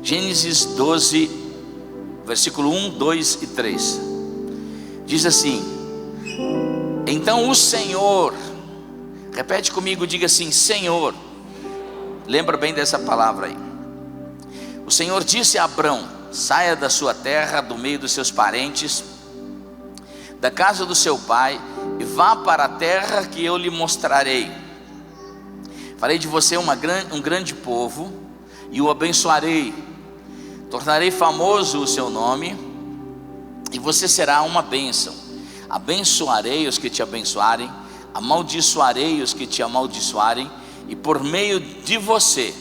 Gênesis 12, versículo 1, 2 e 3. Diz assim: então o Senhor, repete comigo, diga assim: Senhor. Lembra bem dessa palavra aí. O Senhor disse a Abrão: saia da sua terra, do meio dos seus parentes, da casa do seu pai, e vá para a terra que eu lhe mostrarei. Farei de você um grande povo, e o abençoarei. Tornarei famoso o seu nome, e você será uma bênção. Abençoarei os que te abençoarem, amaldiçoarei os que te amaldiçoarem, e por meio de você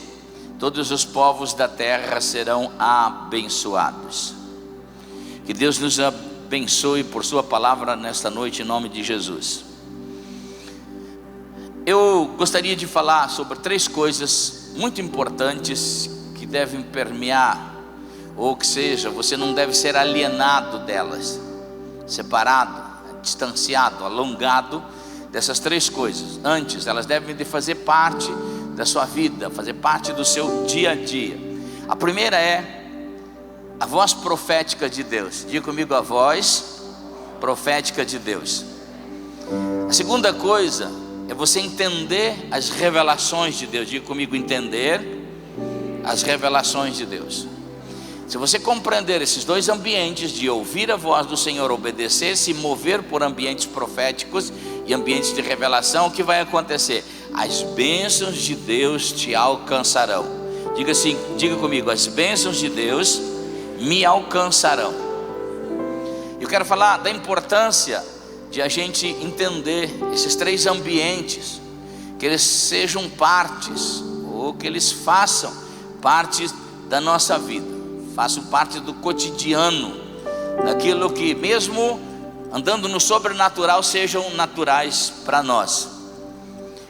todos os povos da terra serão abençoados. Que Deus nos abençoe por sua palavra nesta noite, em nome de Jesus. Eu gostaria de falar sobre 3 coisas muito importantes que devem permear, ou que seja, você não deve ser alienado delas, separado, distanciado, alongado dessas 3 coisas. Antes, elas devem de fazer parte da sua vida, fazer parte do seu dia a dia. A primeira é a voz profética de Deus. Diga comigo: a voz profética de Deus. A segunda coisa é você entender as revelações de Deus. Diga comigo: entender as revelações de Deus. Se você compreender esses 2 ambientes, de ouvir a voz do Senhor, obedecer, se mover por ambientes proféticos e ambientes de revelação, o que vai acontecer? As bênçãos de Deus te alcançarão. Diga assim, diga comigo: as bênçãos de Deus me alcançarão. Eu quero falar da importância de a gente entender esses 3 ambientes, que eles sejam partes, ou que eles façam parte da nossa vida, façam parte do cotidiano, daquilo que mesmo andando no sobrenatural sejam naturais para nós.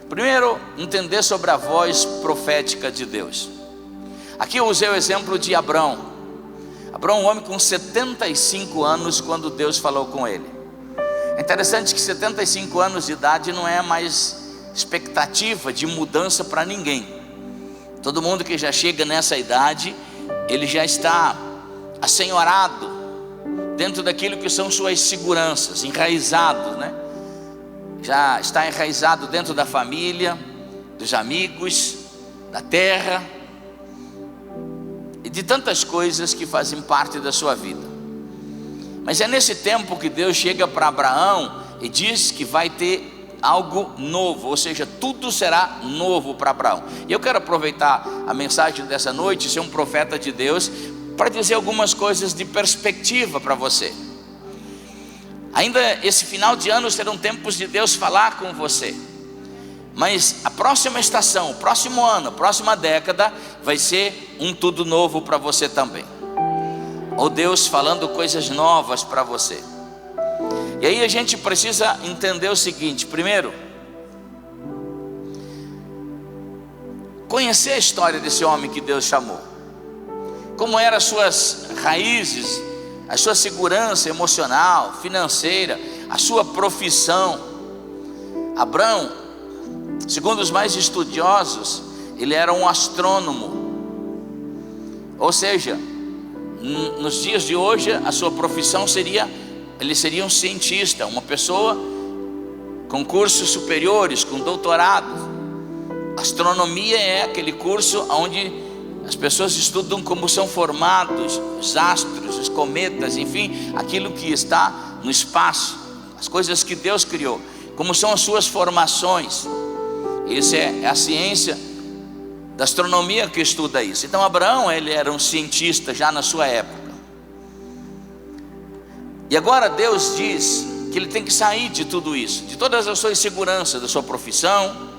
Primeiro, entender sobre a voz profética de Deus. Aqui eu usei o exemplo de Abrão. Abrão, um homem com 75 anos, quando Deus falou com ele. É interessante que 75 anos de idade não é mais expectativa de mudança para ninguém. Todo mundo que já chega nessa idade, ele já está assenhorado dentro daquilo que são suas seguranças, enraizado, né? Já está enraizado dentro da família, dos amigos, da terra e de tantas coisas que fazem parte da sua vida. Mas é nesse tempo que Deus chega para Abraão e diz que vai ter algo novo, ou seja, tudo será novo para Abraão. E eu quero aproveitar a mensagem dessa noite, ser um profeta de Deus, para dizer algumas coisas de perspectiva para você. Ainda esse final de ano serão tempos de Deus falar com você, mas a próxima estação, o próximo ano, a próxima década vai ser um tudo novo para você também, ou Deus falando coisas novas para você. E aí a gente precisa entender o seguinte: primeiro, conhecer a história desse homem que Deus chamou, como eram as suas raízes, a sua segurança emocional, financeira, a sua profissão. Abrão, segundo os mais estudiosos, ele era um astrônomo, ou seja, nos dias de hoje a sua profissão seria, ele seria um cientista, uma pessoa com cursos superiores, com doutorado. Astronomia é aquele curso onde as pessoas estudam como são formados os astros, os cometas, enfim, aquilo que está no espaço, as coisas que Deus criou, como são as suas formações. Essa é a ciência da astronomia que estuda isso. Então Abraão, ele era um cientista já na sua época. E agora Deus diz que ele tem que sair de tudo isso, de todas as suas inseguranças, da sua profissão,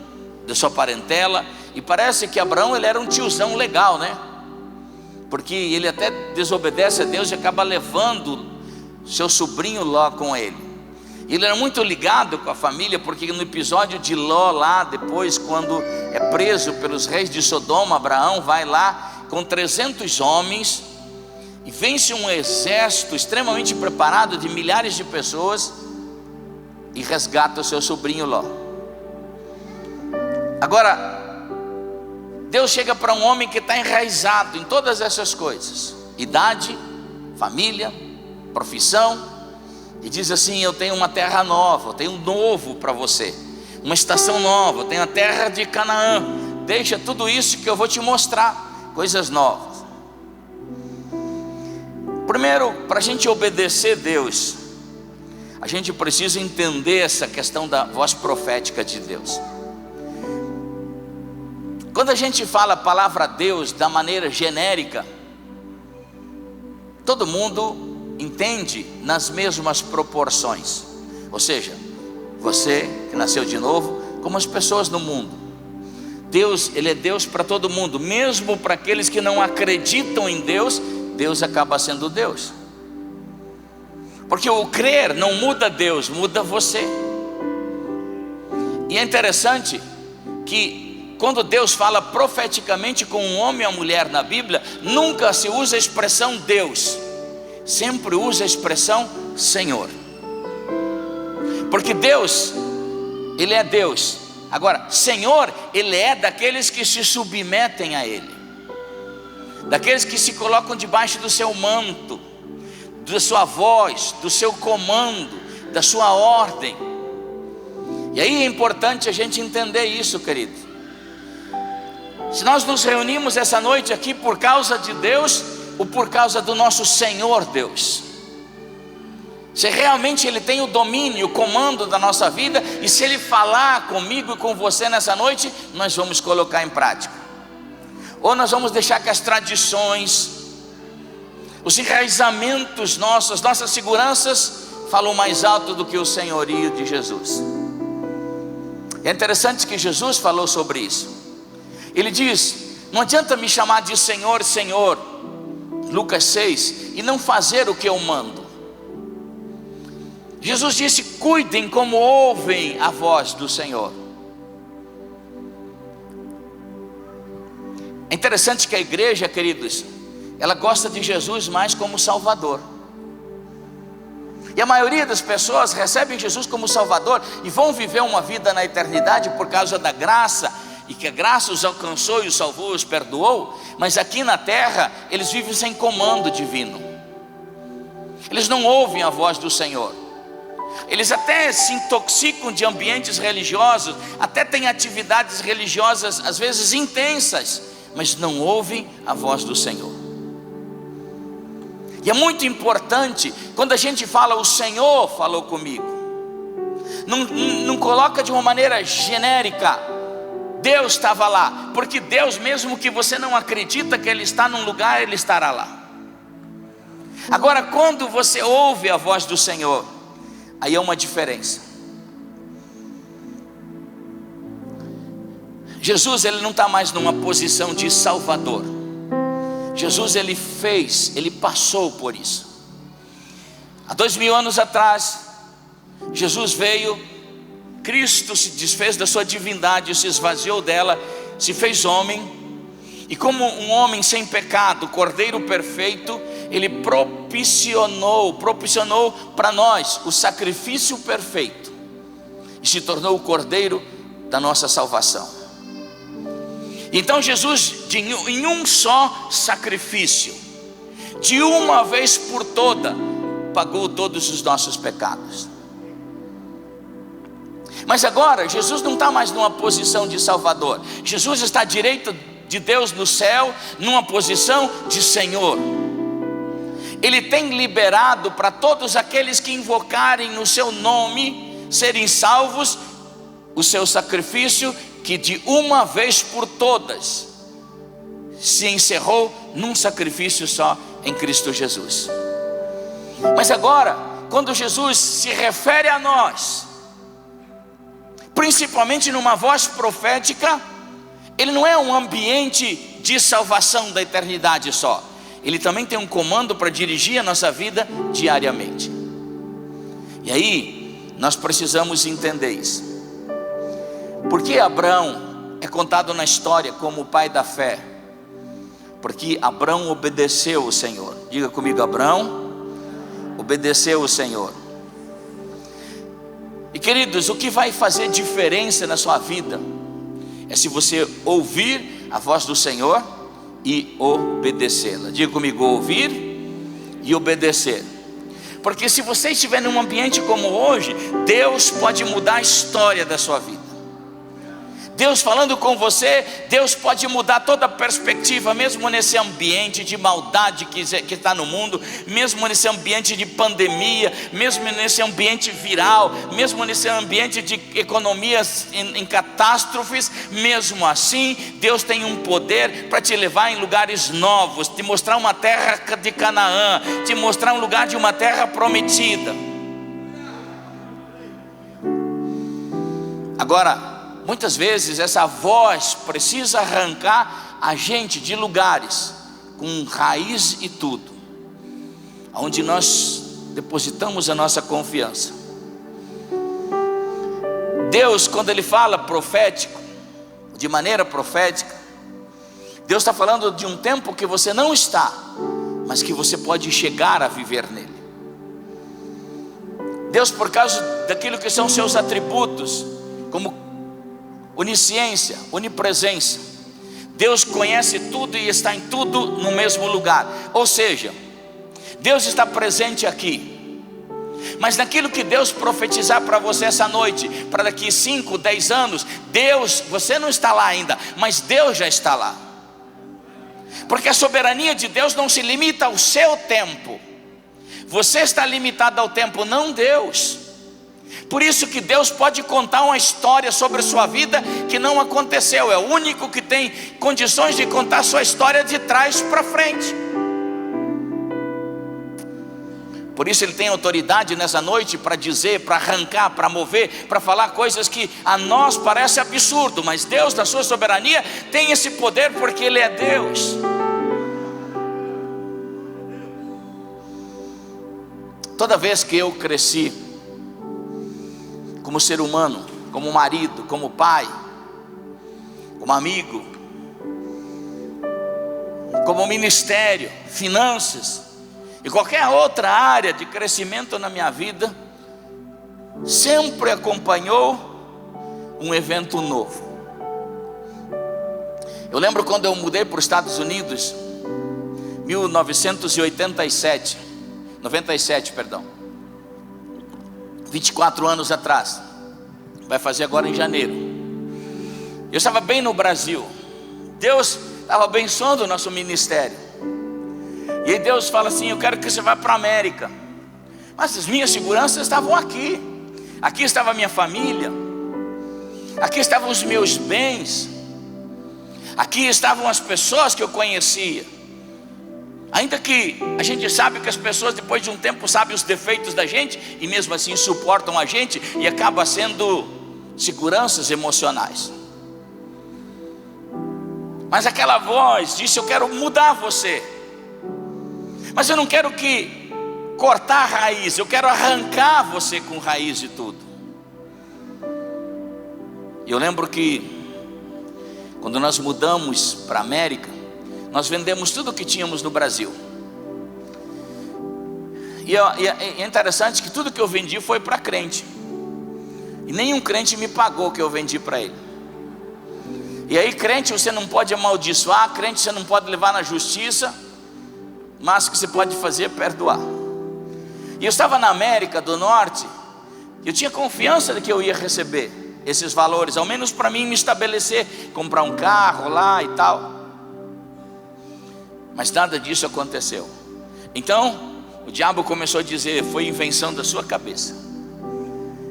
da sua parentela. E parece que Abraão, ele era um tiozão legal, né? Porque ele até desobedece a Deus e acaba levando seu sobrinho Ló com ele. Ele era muito ligado com a família, porque no episódio de Ló lá, depois quando é preso pelos reis de Sodoma, Abraão vai lá com 300 homens e vence um exército extremamente preparado de milhares de pessoas e resgata o seu sobrinho Ló. Agora, Deus chega para um homem que está enraizado em todas essas coisas: idade, família, profissão, e diz assim: eu tenho uma terra nova, eu tenho um novo para você, uma estação nova, eu tenho a terra de Canaã, deixa tudo isso que eu vou te mostrar coisas novas. Primeiro, para a gente obedecer Deus, a gente precisa entender essa questão da voz profética de Deus. Quando a gente fala a palavra Deus da maneira genérica, todo mundo entende nas mesmas proporções. Ou seja, você que nasceu de novo, como as pessoas no mundo. Deus, Ele é Deus para todo mundo, mesmo para aqueles que não acreditam em Deus. Deus acaba sendo Deus, porque o crer não muda Deus, muda você. E é interessante que quando Deus fala profeticamente com um homem ou mulher na Bíblia, nunca se usa a expressão Deus, sempre usa a expressão Senhor, porque Deus, Ele é Deus. Agora, Senhor, Ele é daqueles que se submetem a Ele, daqueles que se colocam debaixo do seu manto, da sua voz, do seu comando, da sua ordem. E aí é importante a gente entender isso, querido. Se nós nos reunimos essa noite aqui por causa de Deus, ou por causa do nosso Senhor Deus, se realmente Ele tem o domínio, o comando da nossa vida, e se Ele falar comigo e com você nessa noite, nós vamos colocar em prática. Ou nós vamos deixar que as tradições, os enraizamentos nossos, as nossas seguranças falam mais alto do que o senhorio de Jesus. É interessante que Jesus falou sobre isso. Ele diz: não adianta me chamar de Senhor, Senhor, Lucas 6, e não fazer o que eu mando. Jesus disse: cuidem como ouvem a voz do Senhor. É interessante que a igreja, queridos, ela gosta de Jesus mais como Salvador. E a maioria das pessoas recebem Jesus como Salvador e vão viver uma vida na eternidade por causa da graça, e que a graça os alcançou e os salvou, os perdoou. Mas aqui na terra eles vivem sem comando divino, eles não ouvem a voz do Senhor. Eles até se intoxicam de ambientes religiosos, até têm atividades religiosas às vezes intensas, mas não ouvem a voz do Senhor. E é muito importante, quando a gente fala o Senhor falou comigo, não coloca de uma maneira genérica, Deus estava lá, porque Deus, mesmo que você não acredita que Ele está num lugar, Ele estará lá. Agora, quando você ouve a voz do Senhor, aí é uma diferença. Jesus, Ele não está mais numa posição de Salvador. Jesus, Ele passou por isso. Há 2000 anos atrás, Jesus veio, Cristo se desfez da sua divindade, se esvaziou dela, se fez homem, e como um homem sem pecado, Cordeiro perfeito, Ele propiciou para nós o sacrifício perfeito, e se tornou o Cordeiro da nossa salvação. Então Jesus, em um só sacrifício, de uma vez por toda, pagou todos os nossos pecados. Mas agora Jesus não está mais numa posição de Salvador. Jesus está à direita de Deus no céu, numa posição de Senhor. Ele tem liberado para todos aqueles que invocarem no seu nome serem salvos, o seu sacrifício, que de uma vez por todas se encerrou num sacrifício só em Cristo Jesus. Mas agora, quando Jesus se refere a nós, principalmente numa voz profética, Ele não é um ambiente de salvação da eternidade só, Ele também tem um comando para dirigir a nossa vida diariamente. E aí nós precisamos entender isso. Por que Abraão é contado na história como o pai da fé? Porque Abraão obedeceu o Senhor. Diga comigo: Abraão obedeceu o Senhor. E queridos, o que vai fazer diferença na sua vida é se você ouvir a voz do Senhor e obedecê-la. Diga comigo: ouvir e obedecer. Porque se você estiver num ambiente como hoje, Deus pode mudar a história da sua vida. Deus falando com você, Deus pode mudar toda a perspectiva, mesmo nesse ambiente de maldade que está no mundo, mesmo nesse ambiente de pandemia, mesmo nesse ambiente viral, mesmo nesse ambiente de economias em catástrofes. Mesmo assim, Deus tem um poder para te levar em lugares novos, te mostrar uma terra de Canaã, te mostrar um lugar de uma terra prometida. Agora, muitas vezes essa voz precisa arrancar a gente de lugares com raiz e tudo, onde nós depositamos a nossa confiança. Deus, quando Ele fala profético, de maneira profética, Deus está falando de um tempo que você não está, mas que você pode chegar a viver nele. Deus, por causa daquilo que são seus atributos, como onisciência, onipresença, Deus conhece tudo e está em tudo no mesmo lugar. Ou seja, Deus está presente aqui. Mas naquilo que Deus profetizar para você essa noite, para daqui 5, 10 anos, Deus, você não está lá ainda, mas Deus já está lá. Porque a soberania de Deus não se limita ao seu tempo. Você está limitado ao tempo, não Deus. Por isso que Deus pode contar uma história sobre a sua vida que não aconteceu. É o único que tem condições de contar a sua história de trás para frente. Por isso Ele tem autoridade nessa noite para dizer, para arrancar, para mover, para falar coisas que a nós parece absurdo, mas Deus, na sua soberania, tem esse poder porque Ele é Deus. Toda vez que eu cresci como ser humano, como marido, como pai, como amigo, como ministério, finanças e qualquer outra área de crescimento na minha vida, sempre acompanhou um evento novo. Eu lembro quando eu mudei para os Estados Unidos, 97, 24 anos atrás, vai fazer agora em janeiro. Eu estava bem no Brasil, Deus estava abençoando o nosso ministério, e aí Deus fala assim: eu quero que você vá para a América. Mas as minhas seguranças estavam aqui. Aqui estava a minha família, aqui estavam os meus bens, aqui estavam as pessoas que eu conhecia. Ainda que a gente sabe que as pessoas depois de um tempo sabem os defeitos da gente, e mesmo assim suportam a gente, e acaba sendo seguranças emocionais. Mas aquela voz disse: eu quero mudar você, mas eu não quero que cortar a raiz, eu quero arrancar você com raiz de tudo. E eu lembro que quando nós mudamos para a América, nós vendemos tudo o que tínhamos no Brasil. E é interessante que tudo que eu vendi foi para crente, e nenhum crente me pagou o que eu vendi para ele. E aí, crente você não pode amaldiçoar, crente você não pode levar na justiça, mas o que você pode fazer é perdoar. E eu estava na América do Norte, e eu tinha confiança de que eu ia receber esses valores, ao menos para mim me estabelecer, comprar um carro lá e tal. Mas nada disso aconteceu. Então o diabo começou a dizer: foi invenção da sua cabeça,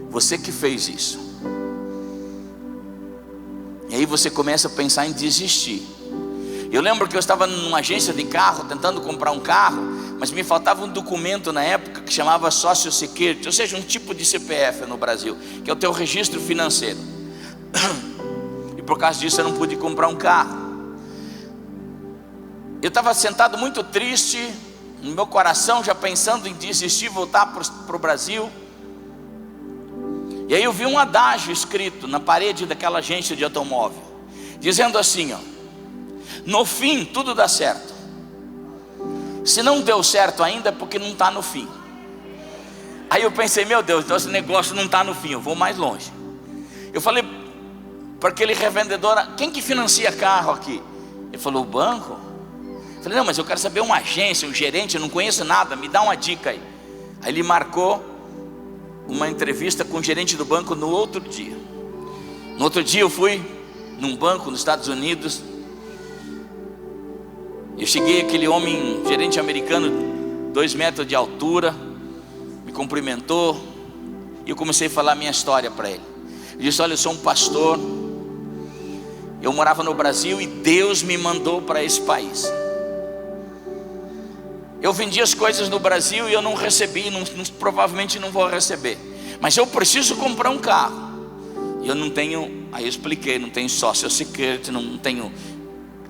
você que fez isso. E aí você começa a pensar em desistir. Eu lembro que eu estava numa agência de carro, tentando comprar um carro, mas me faltava um documento na época que chamava Social Security, ou seja, um tipo de CPF no Brasil, que é o teu registro financeiro. E por causa disso eu não pude comprar um carro. Eu estava sentado muito triste, no meu coração já pensando em desistir, voltar para o Brasil. E aí eu vi um adágio escrito na parede daquela agência de automóvel, dizendo assim: ó, no fim tudo dá certo. Se não deu certo ainda é porque não está no fim. Aí eu pensei: meu Deus, então esse negócio não está no fim, eu vou mais longe. Eu falei para aquele revendedor: quem que financia carro aqui? Ele falou: o banco? Eu falei: não, mas eu quero saber uma agência, um gerente, eu não conheço nada, me dá uma dica aí. Aí ele marcou uma entrevista com o gerente do banco no outro dia. No outro dia eu fui num banco nos Estados Unidos. Eu cheguei, aquele homem, gerente americano, 2 metros de altura, me cumprimentou, e eu comecei a falar a minha história para ele. Eu disse: olha, eu sou um pastor, eu morava no Brasil e Deus me mandou para esse país. Eu vendi as coisas no Brasil e eu não recebi, provavelmente não vou receber, mas eu preciso comprar um carro. E eu não tenho, aí eu expliquei, não tenho Social Security, não tenho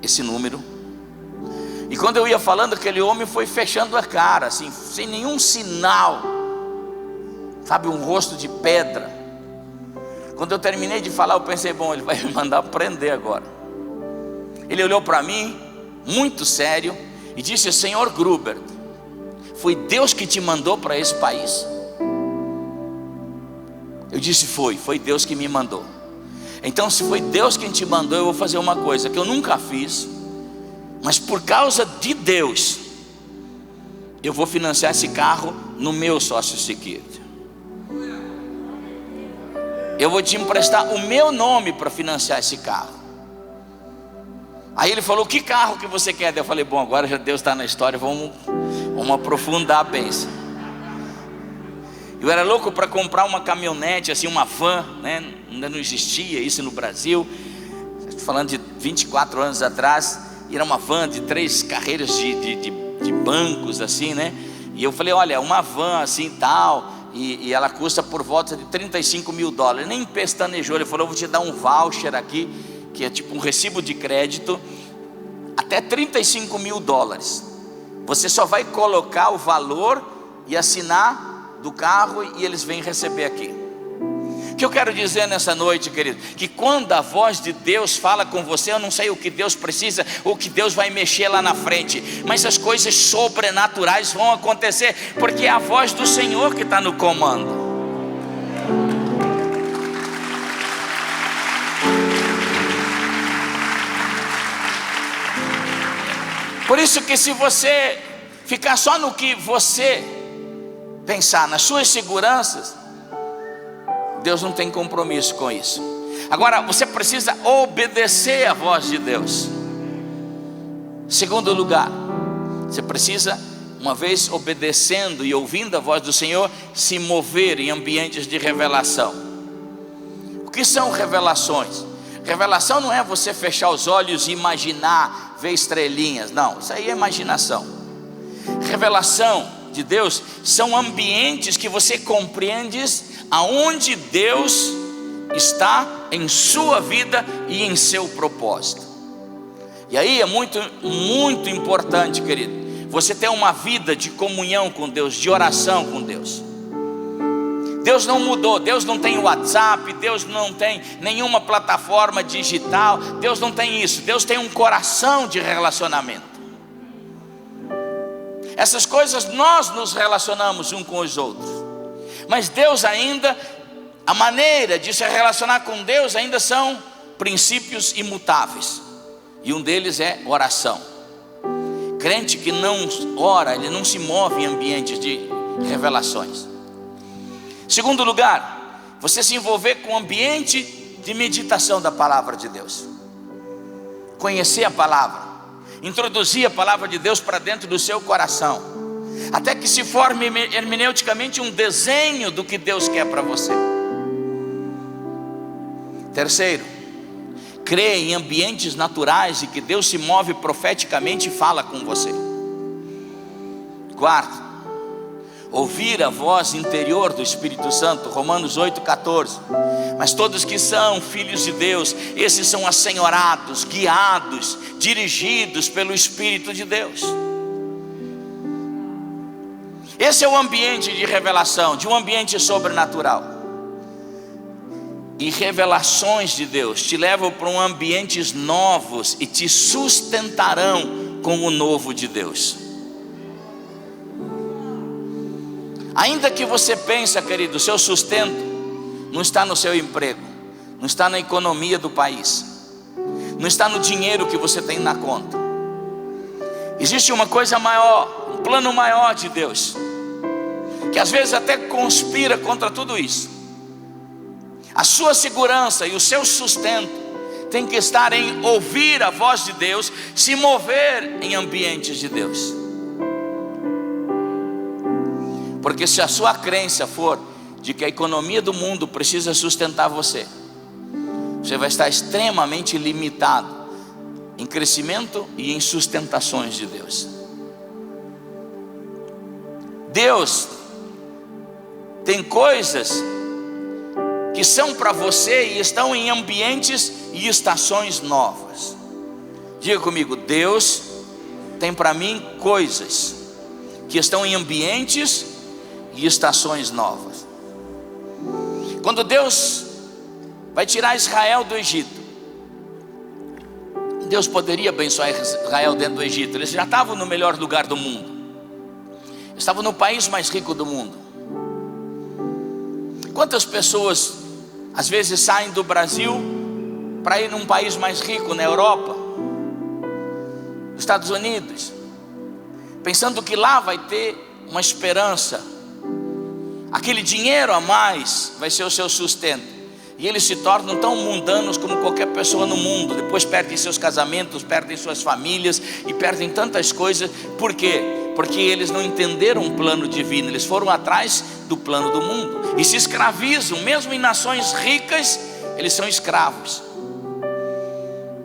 esse número. E quando eu ia falando, aquele homem foi fechando a cara, assim, sem nenhum sinal, sabe, um rosto de pedra. Quando eu terminei de falar, eu pensei: bom, ele vai me mandar prender agora. Ele olhou para mim, muito sério, e disse: senhor Gruber, foi Deus que te mandou para esse país? Eu disse: foi Deus que me mandou. Então, se foi Deus quem te mandou, eu vou fazer uma coisa que eu nunca fiz, mas por causa de Deus, eu vou financiar esse carro no meu Social Security. Eu vou te emprestar o meu nome para financiar esse carro. Aí ele falou: que carro que você quer? Eu falei: bom, agora já Deus está na história, vamos aprofundar a bênção. Eu era louco para comprar uma caminhonete, assim, uma van, né? Ainda não existia isso no Brasil. Estou falando de 24 anos atrás. E era uma van de 3 carreiras de bancos, assim, né? E eu falei: olha, uma van assim tal, e ela custa por volta de $35 mil. Nem pestanejou, ele falou: eu vou te dar um voucher aqui, que é tipo um recibo de crédito, até $35 mil. Você só vai colocar o valor e assinar do carro, e eles vêm receber aqui. O que eu quero dizer nessa noite, querido, que quando a voz de Deus fala com você, eu não sei o que Deus precisa, o que Deus vai mexer lá na frente, mas as coisas sobrenaturais vão acontecer, porque é a voz do Senhor que está no comando. Por isso que, se você ficar só no que você pensar, nas suas seguranças, Deus não tem compromisso com isso. Agora, você precisa obedecer à voz de Deus. Segundo lugar, você precisa, uma vez obedecendo e ouvindo a voz do Senhor, se mover em ambientes de revelação. O que são revelações? Revelação não é você fechar os olhos e imaginar, ver estrelinhas. Não, isso aí é imaginação. Revelação de Deus são ambientes que você compreende aonde Deus está em sua vida e em seu propósito. E aí é muito, muito importante, querido, você ter uma vida de comunhão com Deus, de oração com Deus. Deus não mudou, Deus não tem WhatsApp, Deus não tem nenhuma plataforma digital, Deus não tem isso. Deus tem um coração de relacionamento. Essas coisas nós nos relacionamos uns com os outros, mas Deus ainda, a maneira de se relacionar com Deus ainda são princípios imutáveis, e um deles é oração. Crente que não ora, ele não se move em ambientes de revelações. Segundo lugar, você se envolver com o ambiente de meditação da palavra de Deus. Conhecer a palavra, introduzir a palavra de Deus para dentro do seu coração, até que se forme hermeneuticamente um desenho do que Deus quer para você. Terceiro, crê em ambientes naturais e que Deus se move profeticamente e fala com você. Quarto, ouvir a voz interior do Espírito Santo, Romanos 8,14. Mas todos que são filhos de Deus, esses são assenhorados, guiados, dirigidos pelo Espírito de Deus. Esse é o ambiente de revelação, de um ambiente sobrenatural. E revelações de Deus te levam para um ambientes novos e te sustentarão com o novo de Deus. Ainda que você pense, querido, o seu sustento não está no seu emprego, não está na economia do país, não está no dinheiro que você tem na conta. Existe uma coisa maior, um plano maior de Deus, que às vezes até conspira contra tudo isso. A sua segurança e o seu sustento tem que estar em ouvir a voz de Deus, se mover em ambientes de Deus. Porque se a sua crença for de que a economia do mundo precisa sustentar você, você vai estar extremamente limitado em crescimento e em sustentações de Deus. Deus tem coisas que são para você e estão em ambientes e estações novas. Diga comigo: Deus tem para mim coisas que estão em ambientes e estações novas. Quando Deus vai tirar Israel do Egito, Deus poderia abençoar Israel dentro do Egito. Eles já estavam no melhor lugar do mundo, estavam no país mais rico do mundo. Quantas pessoas às vezes saem do Brasil para ir num país mais rico, na Europa, nos Estados Unidos, pensando que lá vai ter uma esperança, aquele dinheiro a mais vai ser o seu sustento. E eles se tornam tão mundanos como qualquer pessoa no mundo. Depois perdem seus casamentos, perdem suas famílias e perdem tantas coisas. Por quê? Porque eles não entenderam um plano divino. Eles foram atrás do plano do mundo e se escravizam. Mesmo em nações ricas, eles são escravos.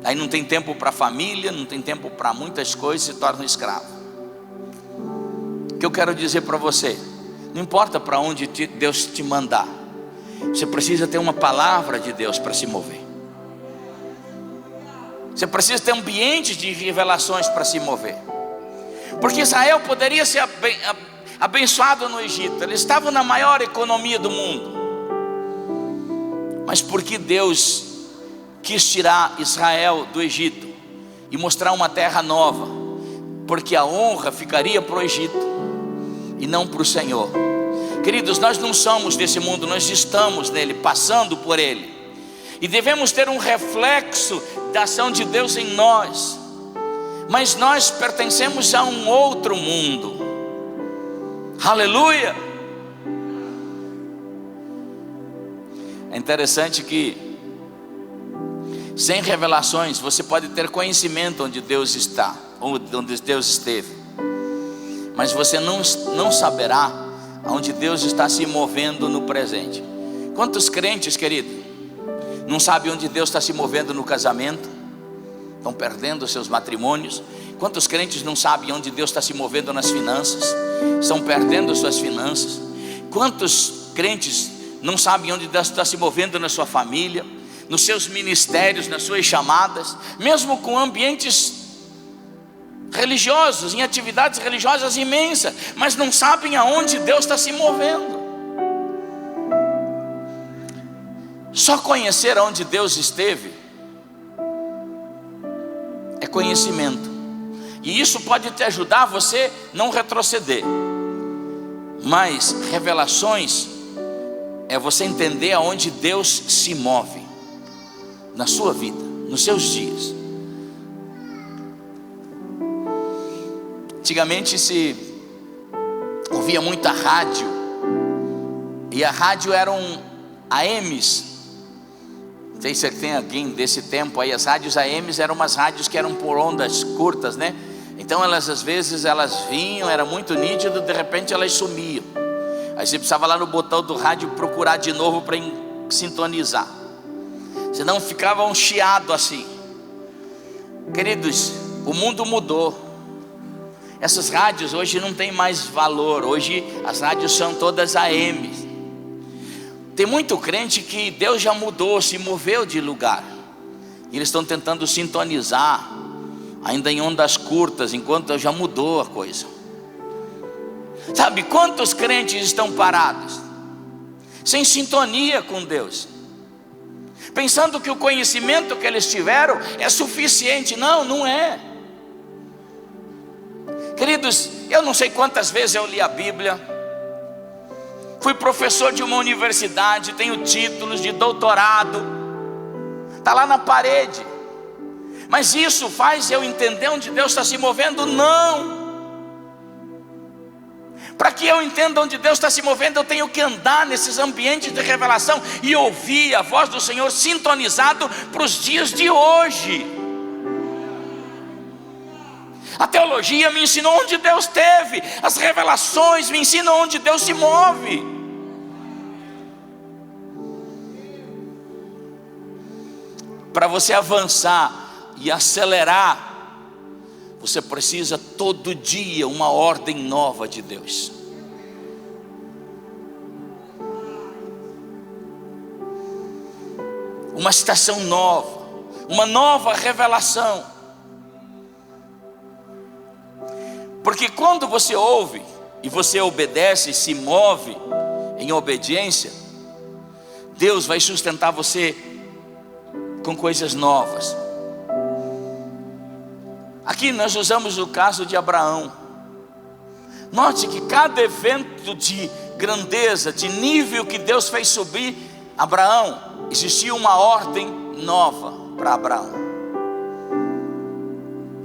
Aí não tem tempo para a família, não tem tempo para muitas coisas, se tornam escravos. O que eu quero dizer para você: não importa para onde Deus te mandar, você precisa ter uma palavra de Deus para se mover. Você precisa ter ambientes de revelações para se mover. Porque Israel poderia ser abençoado no Egito. Eles estavam na maior economia do mundo. Mas porque Deus quis tirar Israel do Egito e mostrar uma terra nova? Porque a honra ficaria para o Egito e não para o Senhor. Queridos, nós não somos desse mundo, nós estamos nele, passando por ele. E devemos ter um reflexo da ação de Deus em nós. Mas nós pertencemos a um outro mundo. Aleluia! É interessante que sem revelações você pode ter conhecimento onde Deus está, onde Deus esteve, mas você não saberá onde Deus está se movendo no presente. Quantos crentes, querido, não sabem onde Deus está se movendo no casamento? Estão perdendo seus matrimônios. Quantos crentes não sabem onde Deus está se movendo nas finanças? Estão perdendo suas finanças. Quantos crentes não sabem onde Deus está se movendo na sua família, nos seus ministérios, nas suas chamadas, mesmo com ambientes religiosos, em atividades religiosas imensas, mas não sabem aonde Deus está se movendo. Só conhecer aonde Deus esteve é conhecimento, e isso pode te ajudar a você não retroceder. Mas revelações é você entender aonde Deus se move na sua vida, nos seus dias. Antigamente se ouvia muita rádio, e a rádio eram AMs. Não sei se tem alguém desse tempo aí. As rádios AMs eram umas rádios que eram por ondas curtas, né? Então elas às vezes vinham, era muito nítido, de repente elas sumiam. Aí você precisava lá no botão do rádio procurar de novo para sintonizar, senão ficava um chiado assim. Queridos, o mundo mudou. Essas rádios hoje não tem mais valor. Hoje as rádios são todas AMs. Tem muito crente que Deus já mudou, se moveu de lugar, e eles estão tentando sintonizar ainda em ondas curtas, enquanto já mudou a coisa. Sabe quantos crentes estão parados, sem sintonia com Deus, pensando que o conhecimento que eles tiveram é suficiente? Não, não é. Queridos, eu não sei quantas vezes eu li a Bíblia, fui professor de uma universidade, tenho títulos de doutorado, está lá na parede, Mas isso faz eu entender onde Deus está se movendo? Não. Para que eu entenda onde Deus está se movendo, eu tenho que andar nesses ambientes de revelação e ouvir a voz do Senhor sintonizado para os dias de hoje. A teologia me ensinou onde Deus esteve, as revelações me ensinam onde Deus se move. Para você avançar e acelerar, você precisa todo dia uma ordem nova de Deus. Uma estação nova, uma nova revelação. Porque quando você ouve e você obedece e se move em obediência, Deus vai sustentar você com coisas novas. Aqui nós usamos o caso de Abraão. Note que cada evento de grandeza, de nível que Deus fez subir Abraão, existia uma ordem nova para Abraão.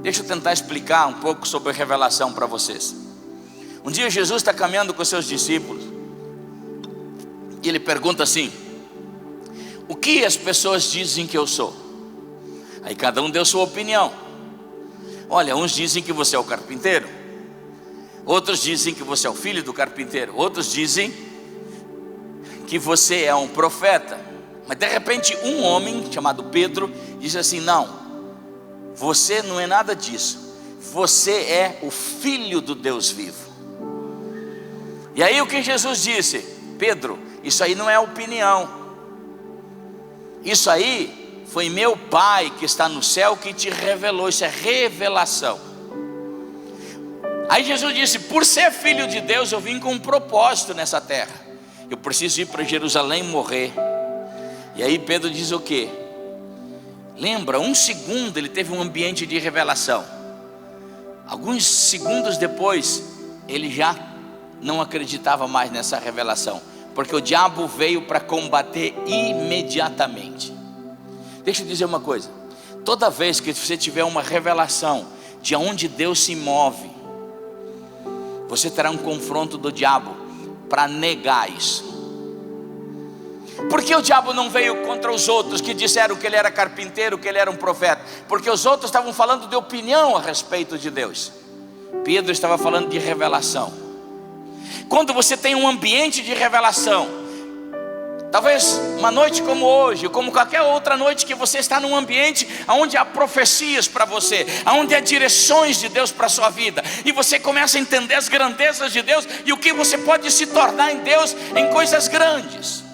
Deixa eu tentar explicar um pouco sobre a revelação para vocês. Um dia Jesus está caminhando com seus discípulos e ele pergunta assim: o que as pessoas dizem que eu sou? Aí cada um deu sua opinião. Olha, uns dizem que você é o carpinteiro, outros dizem que você é o filho do carpinteiro, outros dizem que você é um profeta. Mas de repente um homem chamado Pedro diz assim: não, você não é nada disso, você é o filho do Deus vivo. E aí o que Jesus disse? Pedro, isso aí não é opinião, isso aí foi meu Pai que está no céu que te revelou, isso é revelação. Aí Jesus disse: por ser filho de Deus, eu vim com um propósito nessa terra, eu preciso ir para Jerusalém morrer. E aí Pedro diz o quê? Lembra, um segundo ele teve um ambiente de revelação. Alguns segundos depois, ele já não acreditava mais nessa revelação, porque o diabo veio para combater imediatamente. Deixa eu dizer uma coisa: toda vez que você tiver uma revelação de onde Deus se move, você terá um confronto do diabo para negar isso. Porque o diabo não veio contra os outros que disseram que ele era carpinteiro, que ele era um profeta? Porque os outros estavam falando de opinião a respeito de Deus. Pedro estava falando de revelação. Quando você tem um ambiente de revelação, talvez uma noite como hoje, como qualquer outra noite que você está num ambiente onde há profecias para você, onde há direções de Deus para a sua vida, e você começa a entender as grandezas de Deus e o que você pode se tornar em Deus em coisas grandes.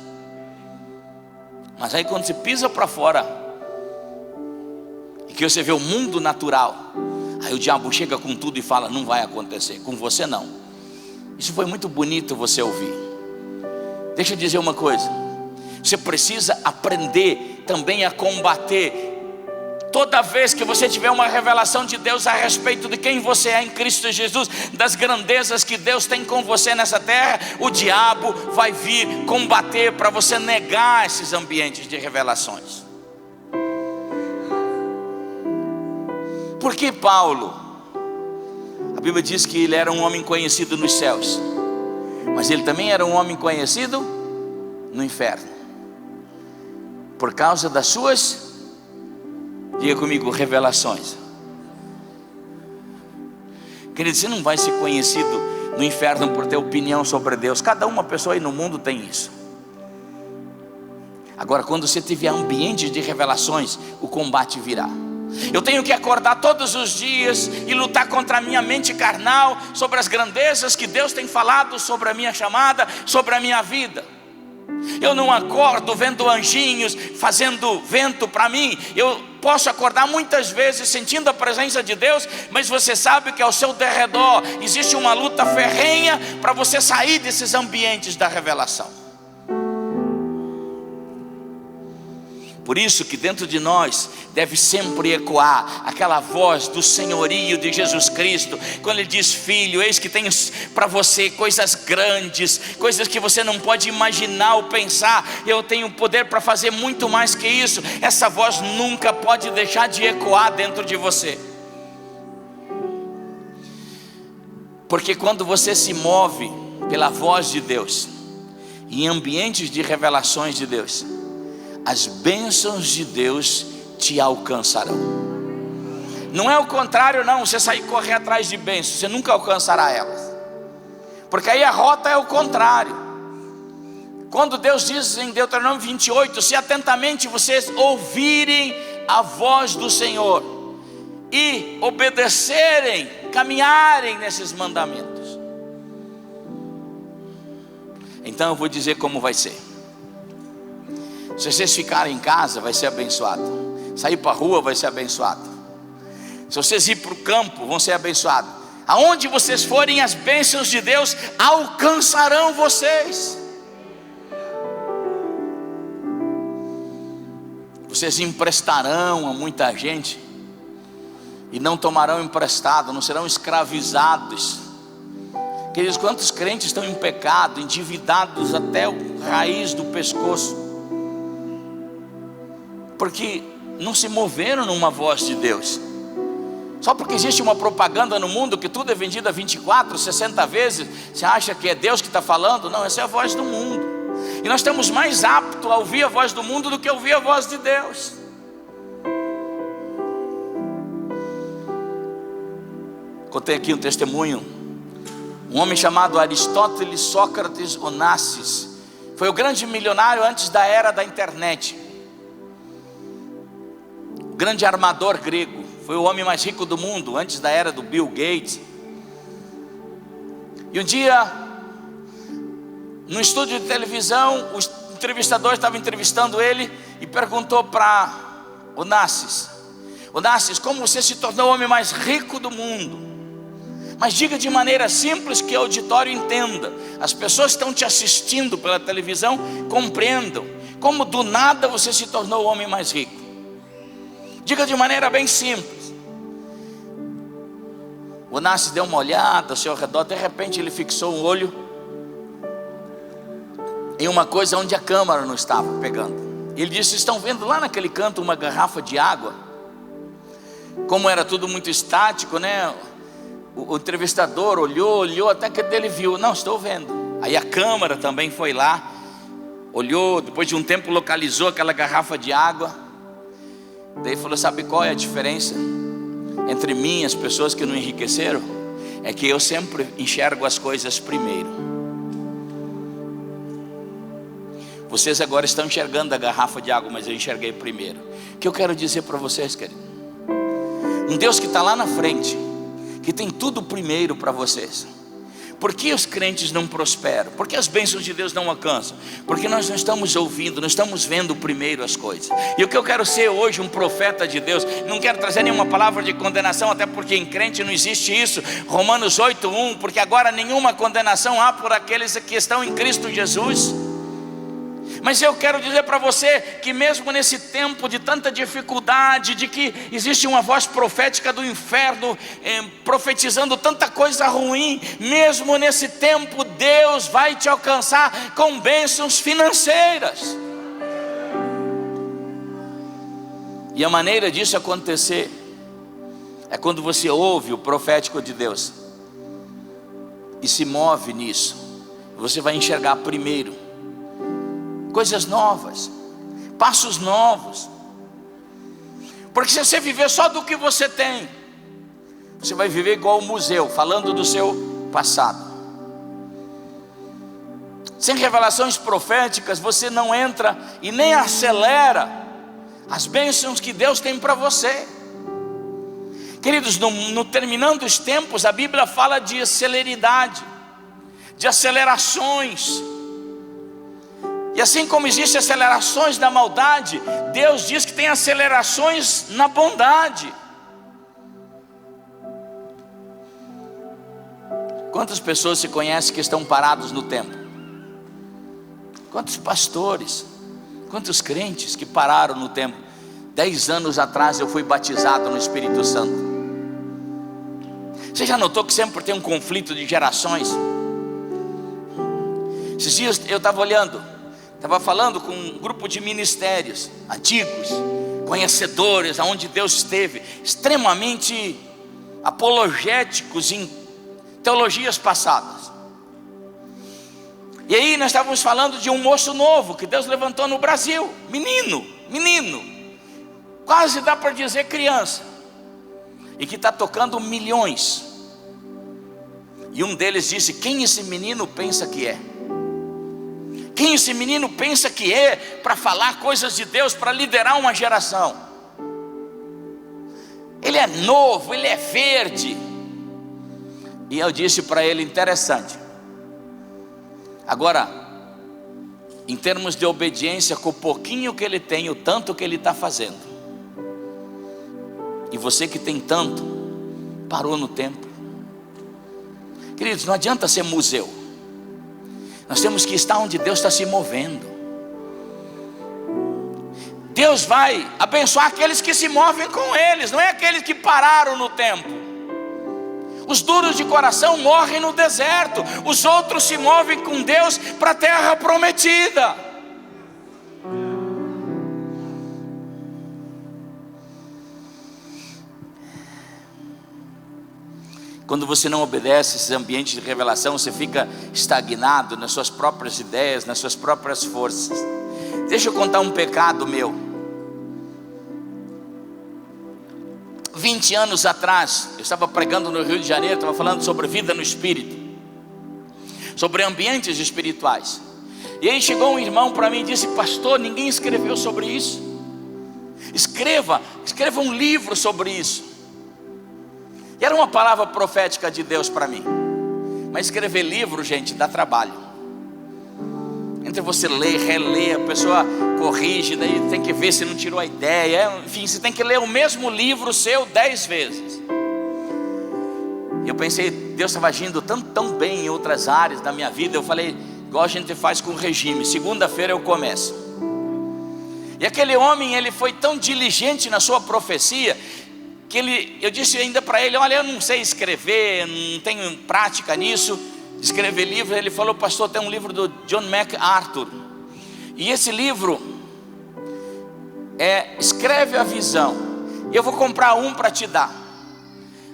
Mas aí quando você pisa para fora e que você vê o mundo natural, aí o diabo chega com tudo e fala: não vai acontecer, com você não. Isso foi muito bonito você ouvir. Deixa eu dizer uma coisa: você precisa aprender também a combater. Toda vez que você tiver uma revelação de Deus a respeito de quem você é em Cristo Jesus, das grandezas que Deus tem com você nessa terra, o diabo vai vir combater para você negar esses ambientes de revelações. Por que Paulo? A Bíblia diz que ele era um homem conhecido nos céus, mas ele também era um homem conhecido no inferno, por causa das suas, diga comigo, revelações. Querido, você não vai ser conhecido no inferno por ter opinião sobre Deus. Cada uma pessoa aí no mundo tem isso. Agora, quando você tiver ambientes de revelações, o combate virá. Eu tenho que acordar todos os dias e lutar contra a minha mente carnal, sobre as grandezas que Deus tem falado sobre a minha chamada, sobre a minha vida. Eu não acordo vendo anjinhos fazendo vento para mim. Eu posso acordar muitas vezes sentindo a presença de Deus, mas você sabe que ao seu derredor existe uma luta ferrenha para você sair desses ambientes da revelação. Por isso que dentro de nós deve sempre ecoar aquela voz do senhorio de Jesus Cristo, quando Ele diz: filho, eis que tenho para você coisas grandes, coisas que você não pode imaginar ou pensar, eu tenho poder para fazer muito mais que isso. Essa voz nunca pode deixar de ecoar dentro de você, porque quando você se move pela voz de Deus, em ambientes de revelações de Deus, as bênçãos de Deus te alcançarão. Não é o contrário não, você sair correr atrás de bênçãos, você nunca alcançará elas, porque aí a rota é o contrário. Quando Deus diz em Deuteronômio 28, se atentamente vocês ouvirem a voz do Senhor e obedecerem, caminharem nesses mandamentos, então eu vou dizer como vai ser. Se vocês ficarem em casa, vai ser abençoado. Sair para a rua, vai ser abençoado. Se vocês ir para o campo, vão ser abençoados. Aonde vocês forem, as bênçãos de Deus alcançarão vocês. Vocês emprestarão a muita gente e não tomarão emprestado, não serão escravizados. Queridos, quantos crentes estão em pecado, endividados até o raiz do pescoço, porque não se moveram numa voz de Deus. Só porque existe uma propaganda no mundo que tudo é vendido a 24, 60 vezes, você acha que é Deus que está falando? Não, essa é a voz do mundo. E nós estamos mais aptos a ouvir a voz do mundo do que a ouvir a voz de Deus. Contei aqui um testemunho. Um homem chamado Aristóteles Sócrates Onassis foi o grande milionário antes da era da internet. O grande armador grego, foi o homem mais rico do mundo antes da era do Bill Gates. E um dia, no estúdio de televisão, o entrevistador estava entrevistando ele e perguntou para Onassis: Onassis, como você se tornou o homem mais rico do mundo? Mas diga de maneira simples que o auditório entenda, as pessoas que estão te assistindo pela televisão compreendam como do nada você se tornou o homem mais rico. Diga de maneira bem simples. O Onassis deu uma olhada ao seu redor, de repente ele fixou um olho em uma coisa onde a câmera não estava pegando. Ele disse: estão vendo lá naquele canto uma garrafa de água? Como era tudo muito estático, né? O entrevistador olhou, até que ele viu: não, estou vendo. Aí a câmera também foi lá, olhou, depois de um tempo localizou aquela garrafa de água. Daí falou: sabe qual é a diferença entre mim e as pessoas que não enriqueceram? É que eu sempre enxergo as coisas primeiro. Vocês agora estão enxergando a garrafa de água, mas eu enxerguei primeiro. O que eu quero dizer para vocês, querido? Um Deus que está lá na frente, que tem tudo primeiro para vocês. Por que os crentes não prosperam? Por que as bênçãos de Deus não alcançam? Porque nós não estamos ouvindo, não estamos vendo primeiro as coisas. E o que eu quero ser hoje, um profeta de Deus, não quero trazer nenhuma palavra de condenação, até porque em crente não existe isso. Romanos 8:1, porque agora nenhuma condenação há por aqueles que estão em Cristo Jesus. Mas eu quero dizer para você que mesmo nesse tempo de tanta dificuldade, de que existe uma voz profética do inferno profetizando tanta coisa ruim, mesmo nesse tempo Deus vai te alcançar com bênçãos financeiras. E a maneira disso acontecer é quando você ouve o profético de Deus e se move nisso. Você vai enxergar primeiro coisas novas, passos novos. Porque se você viver só do que você tem, você vai viver igual o museu, falando do seu passado. Sem revelações proféticas, você não entra e nem acelera as bênçãos que Deus tem para você. Queridos, no terminando os tempos, a Bíblia fala de celeridade, de acelerações. E assim como existem acelerações na maldade, Deus diz que tem acelerações na bondade. Quantas pessoas se conhecem que estão parados no tempo? Quantos pastores? Quantos crentes que pararam no tempo? 10 anos atrás eu fui batizado no Espírito Santo. Você já notou que sempre tem um conflito de gerações? Esses dias eu estava olhando, estava falando com um grupo de ministérios antigos, conhecedores, aonde Deus esteve, extremamente apologéticos em teologias passadas. E aí nós estávamos falando de um moço novo que Deus levantou no Brasil, menino, quase dá para dizer criança, e que está tocando milhões. E um deles disse: quem esse menino pensa que é? Quem esse menino pensa que é para falar coisas de Deus, para liderar uma geração? Ele é novo, ele é verde. E eu disse para ele: interessante. Agora, em termos de obediência, com o pouquinho que ele tem, o tanto que ele está fazendo. E você que tem tanto, parou no tempo. Queridos, não adianta ser museu. Nós temos que estar onde Deus está se movendo. Deus vai abençoar aqueles que se movem com eles, não é aqueles que pararam no tempo. Os duros de coração morrem no deserto, os outros se movem com Deus para a terra prometida. Quando você não obedece esses ambientes de revelação, você fica estagnado nas suas próprias ideias, nas suas próprias forças. Deixa eu contar um pecado meu. 20 anos atrás, eu estava pregando no Rio de Janeiro, estava falando sobre vida no Espírito, sobre ambientes espirituais. E aí chegou um irmão para mim e disse: pastor, ninguém escreveu sobre isso. Escreva um livro sobre isso. E era uma palavra profética de Deus para mim. Mas escrever livro, gente, dá trabalho. Entre você ler, reler, a pessoa corrige, daí tem que ver se não tirou a ideia. Enfim, você tem que ler o mesmo livro seu 10 vezes. E eu pensei, Deus estava agindo tão bem em outras áreas da minha vida. Eu falei, igual a gente faz com o regime: segunda-feira eu começo. E aquele homem, ele foi tão diligente na sua profecia, que eu disse ainda para ele: olha, eu não sei escrever, não tenho prática nisso, escrever livros. Ele falou: pastor, tem um livro do John MacArthur, e esse livro escreve a visão, e eu vou comprar um para te dar.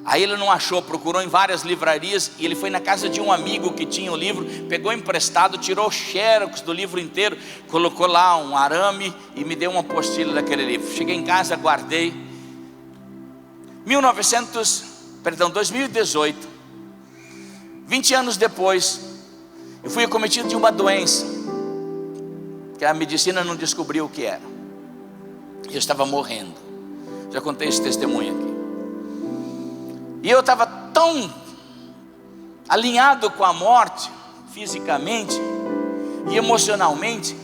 Aí ele não achou, procurou em várias livrarias, e ele foi na casa de um amigo que tinha o livro, pegou emprestado, tirou o xerox do livro inteiro, colocou lá um arame e me deu uma apostila daquele livro. Cheguei em casa, guardei. 2018, 20 anos depois, eu fui acometido de uma doença que a medicina não descobriu o que era. Eu estava morrendo. Já contei esse testemunho aqui. E eu estava tão alinhado com a morte, fisicamente e emocionalmente.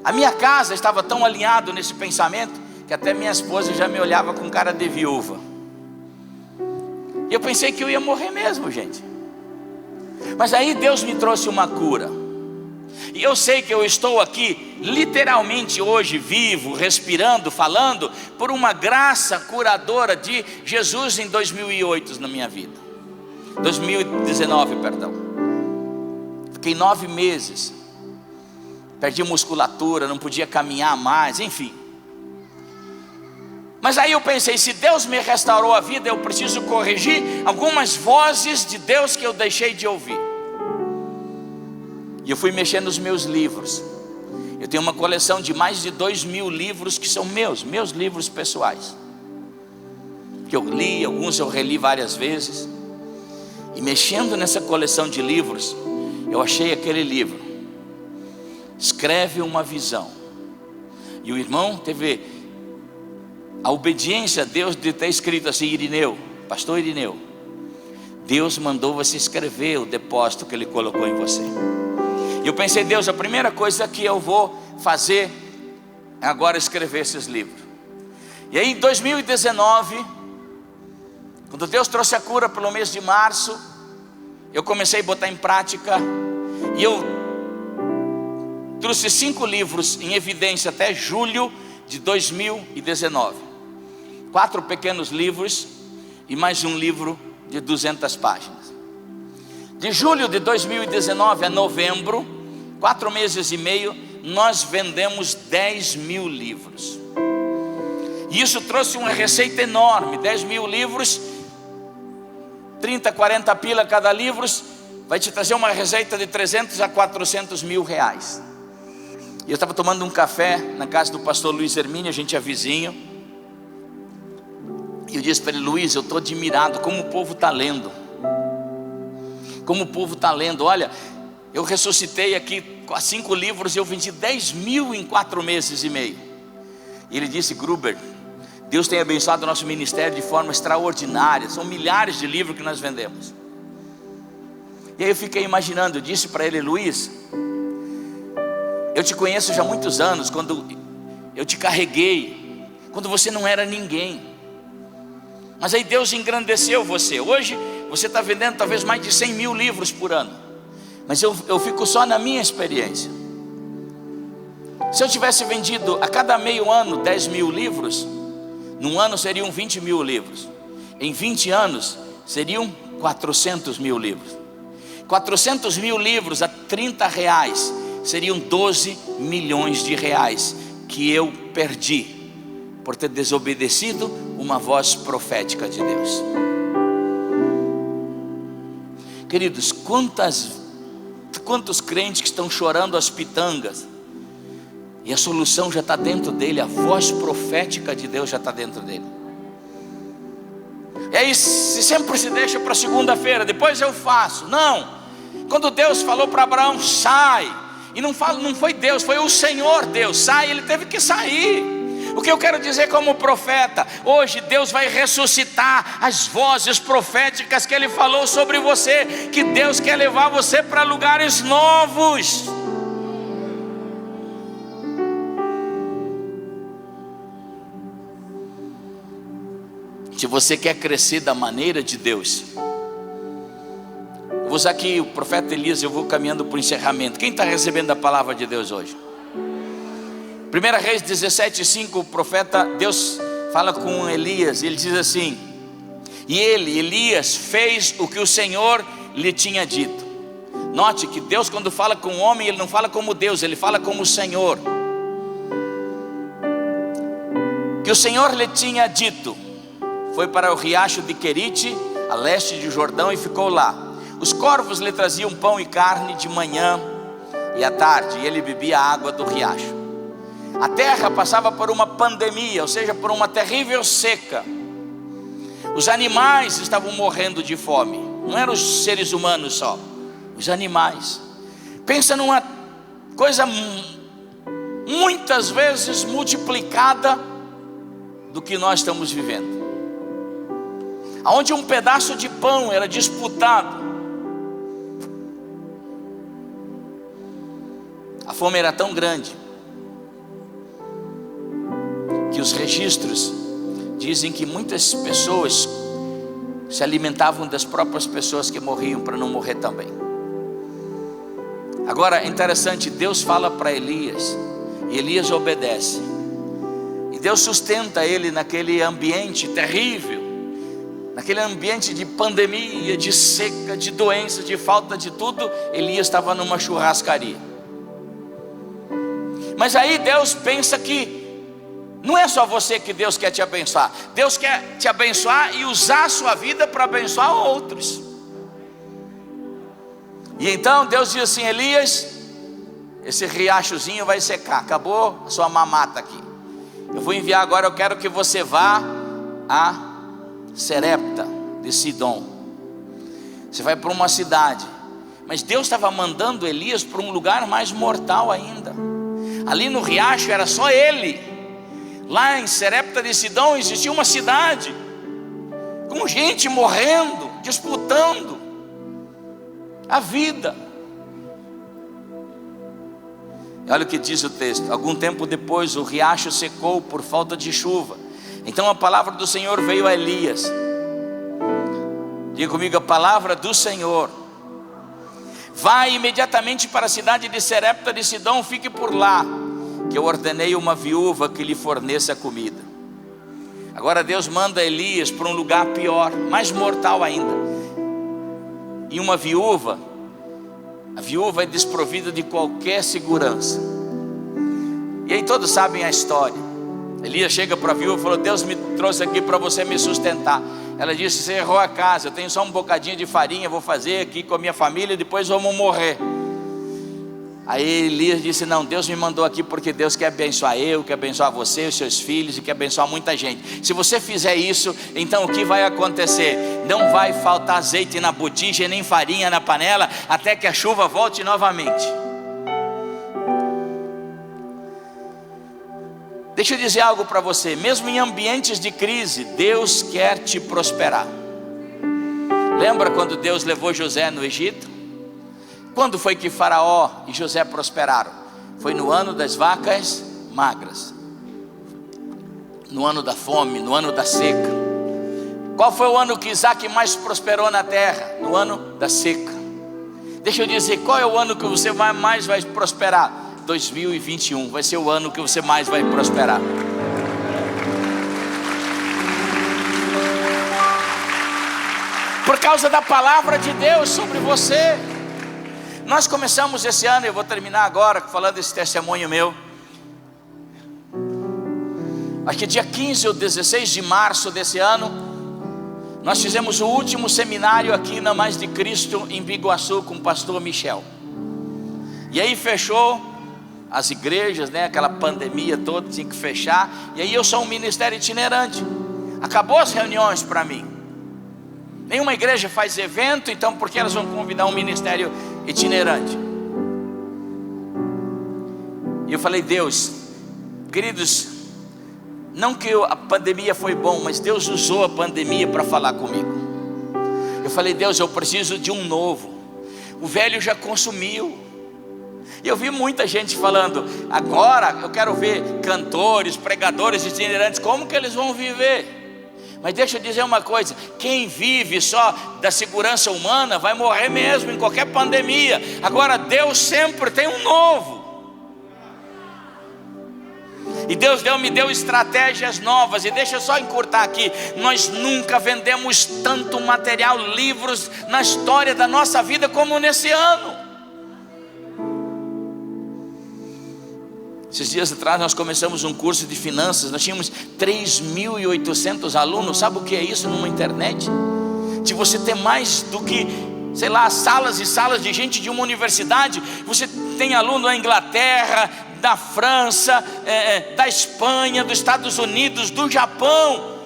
A minha casa estava tão alinhado nesse pensamento, que até minha esposa já me olhava com cara de viúva. E eu pensei que eu ia morrer mesmo, gente. Mas aí Deus me trouxe uma cura. E eu sei que eu estou aqui literalmente hoje vivo, respirando, falando por uma graça curadora de Jesus em 2008 na minha vida. 2019, perdão. Fiquei 9 meses. Perdi musculatura, não podia caminhar mais, enfim. Mas aí eu pensei, se Deus me restaurou a vida, eu preciso corrigir algumas vozes de Deus que eu deixei de ouvir. E eu fui mexendo nos meus livros. Eu tenho uma coleção de mais de 2.000 livros que são meus livros pessoais, que eu li, alguns eu reli várias vezes. E mexendo nessa coleção de livros, eu achei aquele livro, Escreve uma Visão. E o irmão teve a obediência a Deus de ter escrito assim: Irineu, pastor Irineu, Deus mandou você escrever o depósito que Ele colocou em você. E eu pensei, Deus, a primeira coisa que eu vou fazer é agora escrever esses livros. E aí em 2019, quando Deus trouxe a cura pelo mês de março, eu comecei a botar em prática. E eu trouxe 5 livros em evidência até julho de 2019. 4 pequenos livros e mais um livro de 200 páginas. De julho de 2019 a novembro, 4 meses e meio, nós vendemos 10 mil livros. E isso trouxe uma receita enorme. 10 mil livros, 30, 40 pila cada livro, vai te trazer uma receita de 300 a 400 mil reais. E eu estava tomando um café na casa do pastor Luiz Hermínio, a gente é vizinho. E eu disse para ele: Luiz, eu estou admirado como o povo está lendo. Como o povo está lendo. Olha, eu ressuscitei aqui 5 livros e eu vendi 10 mil em 4 meses e meio. E ele disse: Gruber, Deus tem abençoado o nosso ministério de forma extraordinária. São milhares de livros que nós vendemos. E aí eu fiquei imaginando, eu disse para ele: Luiz, eu te conheço já há muitos anos, quando eu te carreguei, quando você não era ninguém. Mas aí Deus engrandeceu você. Hoje você está vendendo talvez mais de 100 mil livros por ano. Mas eu fico só na minha experiência. Se eu tivesse vendido a cada meio ano 10 mil livros, num ano seriam 20 mil livros. Em 20 anos seriam 400 mil livros. 400 mil livros a 30 reais seriam 12 milhões de reais que eu perdi por ter desobedecido uma voz profética de Deus. Queridos, quantos crentes que estão chorando as pitangas, e a solução já está dentro dele, a voz profética de Deus já está dentro dele. E aí sempre se deixa para segunda-feira, depois eu faço. Não, quando Deus falou para Abraão: sai, e não foi Deus, foi o Senhor Deus, sai, ele teve que sair. O que eu quero dizer como profeta, hoje Deus vai ressuscitar as vozes proféticas que Ele falou sobre você, que Deus quer levar você para lugares novos. Se você quer crescer da maneira de Deus, eu vou usar aqui o profeta Elias, eu vou caminhando para o encerramento. Quem está recebendo a palavra de Deus hoje? 1 Reis 17:5, o profeta, Deus fala com Elias, ele diz assim: e Elias, fez o que o Senhor lhe tinha dito. Note que Deus, quando fala com o homem, ele não fala como Deus, ele fala como o Senhor. Que o Senhor lhe tinha dito. Foi para o riacho de Querite, a leste de Jordão, e ficou lá. Os corvos lhe traziam pão e carne de manhã e à tarde, e ele bebia a água do riacho. A terra passava por uma pandemia, ou seja, por uma terrível seca. Os animais estavam morrendo de fome. Não eram os seres humanos só, os animais. Pensa numa coisa muitas vezes multiplicada do que nós estamos vivendo, aonde um pedaço de pão era disputado. A fome era tão grande que os registros dizem que muitas pessoas se alimentavam das próprias pessoas que morriam para não morrer também. Agora é interessante, Deus fala para Elias, e Elias obedece, e Deus sustenta ele naquele ambiente terrível, naquele ambiente de pandemia, de seca, de doença, de falta de tudo. Elias estava numa churrascaria. Mas aí Deus pensa que não é só você que Deus quer te abençoar. Deus quer te abençoar e usar a sua vida para abençoar outros. E então Deus diz assim: Elias, esse riachozinho vai secar, acabou a sua mamata aqui. Eu vou enviar agora, eu quero que você vá a Serepta de Sidom. Você vai para uma cidade. Mas Deus estava mandando Elias para um lugar mais mortal ainda. Ali no riacho era só ele. Lá em Serepta de Sidom existia uma cidade com gente morrendo, disputando a vida. Olha o que diz o texto: algum tempo depois o riacho secou por falta de chuva. Então a palavra do Senhor veio a Elias. Diga comigo: a palavra do Senhor vai imediatamente para a cidade de Serepta de Sidom, fique por lá, que eu ordenei uma viúva que lhe forneça comida. Agora Deus manda Elias para um lugar pior, mais mortal ainda. E uma viúva, a viúva é desprovida de qualquer segurança. E aí todos sabem a história. Elias chega para a viúva e falou: Deus me trouxe aqui para você me sustentar. Ela disse: você errou a casa, eu tenho só um bocadinho de farinha, vou fazer aqui com a minha família, depois vamos morrer. Aí Elias disse: não, Deus me mandou aqui porque Deus quer abençoar eu, quer abençoar você, os seus filhos, e quer abençoar muita gente. Se você fizer isso, então o que vai acontecer? Não vai faltar azeite na botija, nem farinha na panela, até que a chuva volte novamente. Deixa eu dizer algo para você, mesmo em ambientes de crise, Deus quer te prosperar. Lembra quando Deus levou José no Egito? Quando foi que Faraó e José prosperaram? Foi no ano das vacas magras, no ano da fome, no ano da seca. Qual foi o ano que Isaac mais prosperou na terra? No ano da seca. Deixa eu dizer, qual é o ano que você mais vai prosperar? 2021 vai ser o ano que você mais vai prosperar. Por causa da palavra de Deus sobre você. Nós começamos esse ano, eu vou terminar agora falando esse testemunho meu. Acho que dia 15 ou 16 de março desse ano, nós fizemos o último seminário aqui na Mais de Cristo em Biguaçu com o pastor Michel. E aí fechou as igrejas, né? Aquela pandemia toda, tinha que fechar. E aí eu sou um ministério itinerante. Acabou as reuniões para mim. Nenhuma igreja faz evento, então por que elas vão convidar um ministério itinerante? E eu falei: Deus, queridos, não que a pandemia foi bom, mas Deus usou a pandemia para falar comigo. Eu falei: Deus, eu preciso de um novo. O velho já consumiu. E eu vi muita gente falando: agora eu quero ver cantores, pregadores itinerantes, como que eles vão viver? Mas deixa eu dizer uma coisa: quem vive só da segurança humana vai morrer mesmo em qualquer pandemia. Agora Deus sempre tem um novo. E Deus me deu estratégias novas. E deixa eu só encurtar aqui: nós nunca vendemos tanto material, livros na história da nossa vida como nesse ano. Esses dias atrás nós começamos um curso de finanças. Nós tínhamos 3.800 alunos. Sabe o que é isso numa internet? De você ter mais do que, sei lá, salas e salas de gente de uma universidade. Você tem aluno da Inglaterra, da França, da Espanha, dos Estados Unidos, do Japão.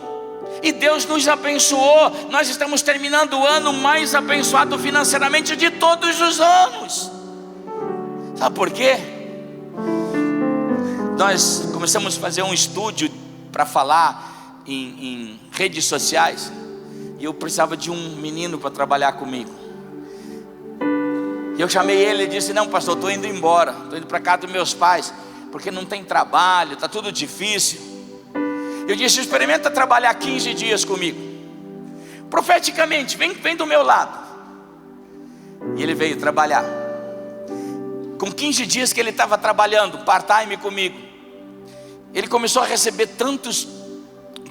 E Deus nos abençoou. Nós estamos terminando o ano mais abençoado financeiramente de todos os anos. Sabe por quê? Nós começamos a fazer um estúdio para falar em redes sociais. E eu precisava de um menino para trabalhar comigo. E eu chamei ele e disse: não, pastor, estou indo embora, estou indo para casa dos meus pais, porque não tem trabalho, está tudo difícil. Eu disse: experimenta trabalhar 15 dias comigo, profeticamente, vem do meu lado. E ele veio trabalhar. Com 15 dias que ele estava trabalhando part-time comigo, ele começou a receber tantos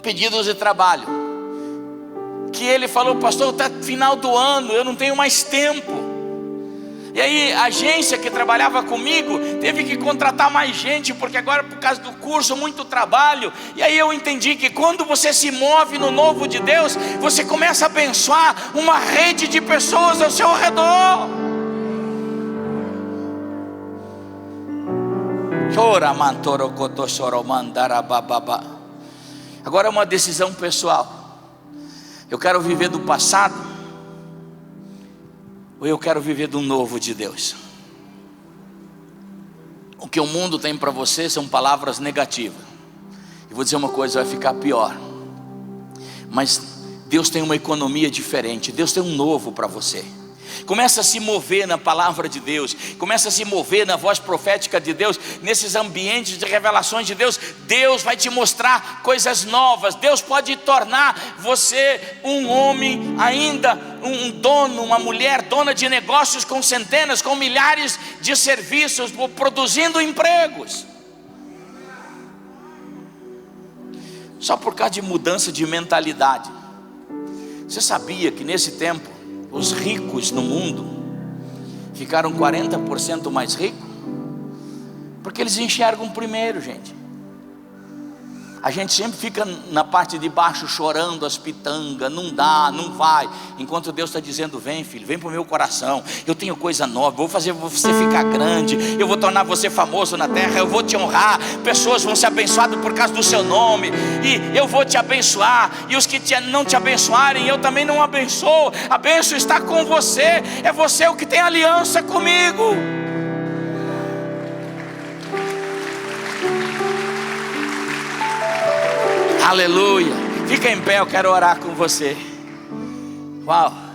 pedidos de trabalho, que ele falou: pastor, está final do ano, eu não tenho mais tempo. E aí a agência que trabalhava comigo teve que contratar mais gente, porque agora, por causa do curso, muito trabalho. E aí eu entendi que quando você se move no novo de Deus, você começa a abençoar uma rede de pessoas ao seu redor. Agora é uma decisão pessoal. Eu quero viver do passado, ou eu quero viver do novo de Deus? O que o mundo tem para você são palavras negativas. E vou dizer uma coisa: vai ficar pior. Mas Deus tem uma economia diferente. Deus tem um novo para você. Começa a se mover na palavra de Deus, começa a se mover na voz profética de Deus, nesses ambientes de revelações de Deus. Deus vai te mostrar coisas novas. Deus pode tornar você um homem ainda um dono, uma mulher dona de negócios com centenas, com milhares de serviços, produzindo empregos. Só por causa de mudança de mentalidade. Você sabia que nesse tempo os ricos no mundo ficaram 40% mais ricos? Porque eles enxergam primeiro, gente. A gente sempre fica na parte de baixo chorando as pitangas, não dá, não vai. Enquanto Deus está dizendo: vem filho, vem para o meu coração, eu tenho coisa nova, vou fazer você ficar grande, eu vou tornar você famoso na terra, eu vou te honrar, pessoas vão ser abençoadas por causa do seu nome, e eu vou te abençoar, e os que não te abençoarem, eu também não abençoo. A bênção está com você, é você o que tem aliança comigo. Aleluia. Fica em pé, eu quero orar com você. Uau.